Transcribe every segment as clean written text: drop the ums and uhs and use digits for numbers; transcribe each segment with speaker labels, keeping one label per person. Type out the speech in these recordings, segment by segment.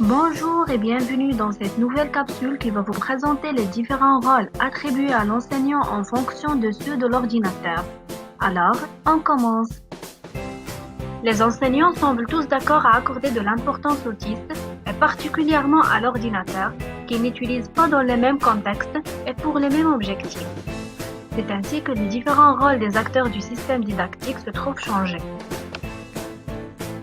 Speaker 1: Bonjour et bienvenue dans cette nouvelle capsule qui va vous présenter les différents rôles attribués à l'enseignant en fonction de ceux de l'ordinateur. Alors, on commence. Les enseignants semblent tous d'accord à accorder de l'importance aux TIS, et particulièrement à l'ordinateur, qu'ils n'utilisent pas dans les mêmes contextes et pour les mêmes objectifs. C'est ainsi que les différents rôles des acteurs du système didactique se trouvent changés.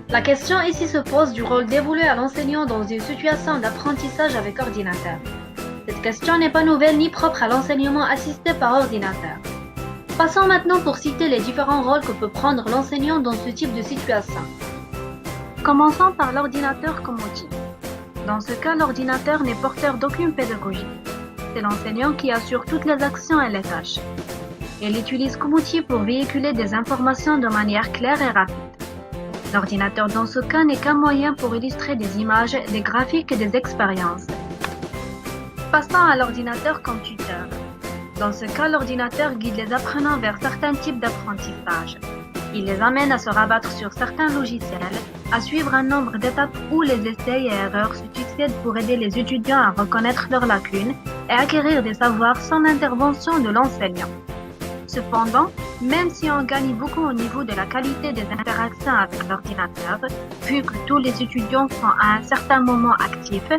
Speaker 1: La question ici se pose du rôle dévolu à l'enseignant dans une situation d'apprentissage avec ordinateur. Cette question n'est pas nouvelle ni propre à l'enseignement assisté par ordinateur. Passons maintenant pour citer les différents rôles que peut prendre l'enseignant dans ce type de situation. Commençons par l'ordinateur comme outil. Dans ce cas, l'ordinateur n'est porteur d'aucune pédagogie. C'est l'enseignant qui assure toutes les actions et les tâches. Il l'utilise comme outil pour véhiculer des informations de manière claire et rapide. L'ordinateur dans ce cas n'est qu'un moyen pour illustrer des images, des graphiques et des expériences. Passons à l'ordinateur comme tuteur. Dans ce cas, l'ordinateur guide les apprenants vers certains types d'apprentissage. Il les amène à se rabattre sur certains logiciels, à suivre un nombre d'étapes où les essais et erreurs se succèdent pour aider les étudiants à reconnaître leurs lacunes et acquérir des savoirs sans l'intervention de l'enseignant. Cependant, même si on gagne beaucoup au niveau de la qualité des interactions avec l'ordinateur, vu que tous les étudiants sont à un certain moment actifs,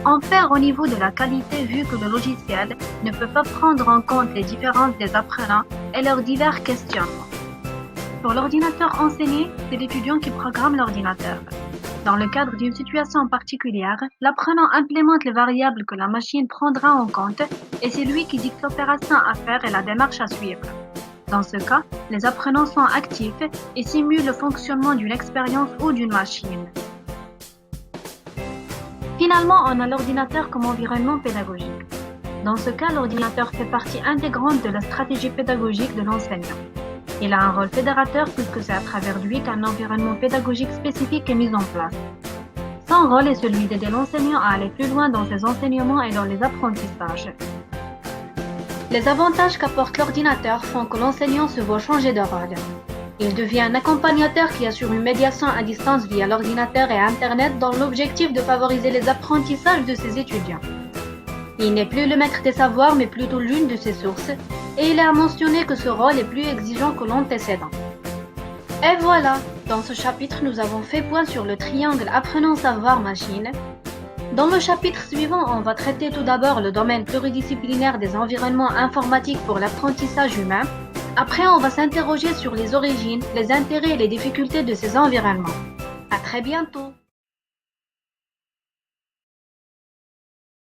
Speaker 1: on perd au niveau de la qualité vu que le logiciel ne peut pas prendre en compte les différences des apprenants et leurs divers questionnements. Pour l'ordinateur enseigné, c'est l'étudiant qui programme l'ordinateur. Dans le cadre d'une situation particulière, l'apprenant implémente les variables que la machine prendra en compte et c'est lui qui dicte l'opération à faire et la démarche à suivre. Dans ce cas, les apprenants sont actifs et simulent le fonctionnement d'une expérience ou d'une machine. Finalement, on a l'ordinateur comme environnement pédagogique. Dans ce cas, l'ordinateur fait partie intégrante de la stratégie pédagogique de l'enseignant. Il a un rôle fédérateur puisque c'est à travers lui qu'un environnement pédagogique spécifique est mis en place. Son rôle est celui d'aider l'enseignant à aller plus loin dans ses enseignements et dans les apprentissages. Les avantages qu'apporte l'ordinateur font que l'enseignant se voit changer de rôle. Il devient un accompagnateur qui assure une médiation à distance via l'ordinateur et Internet dans l'objectif de favoriser les apprentissages de ses étudiants. Il n'est plus le maître des savoirs mais plutôt l'une de ses sources, et il est à mentionner que ce rôle est plus exigeant que l'antécédent. Et voilà, dans ce chapitre nous avons fait point sur le triangle apprenant-savoir-machine. Dans le chapitre suivant, on va traiter tout d'abord le domaine pluridisciplinaire des environnements informatiques pour l'apprentissage humain. Après, on va s'interroger sur les origines, les intérêts et les difficultés de ces environnements. À très bientôt!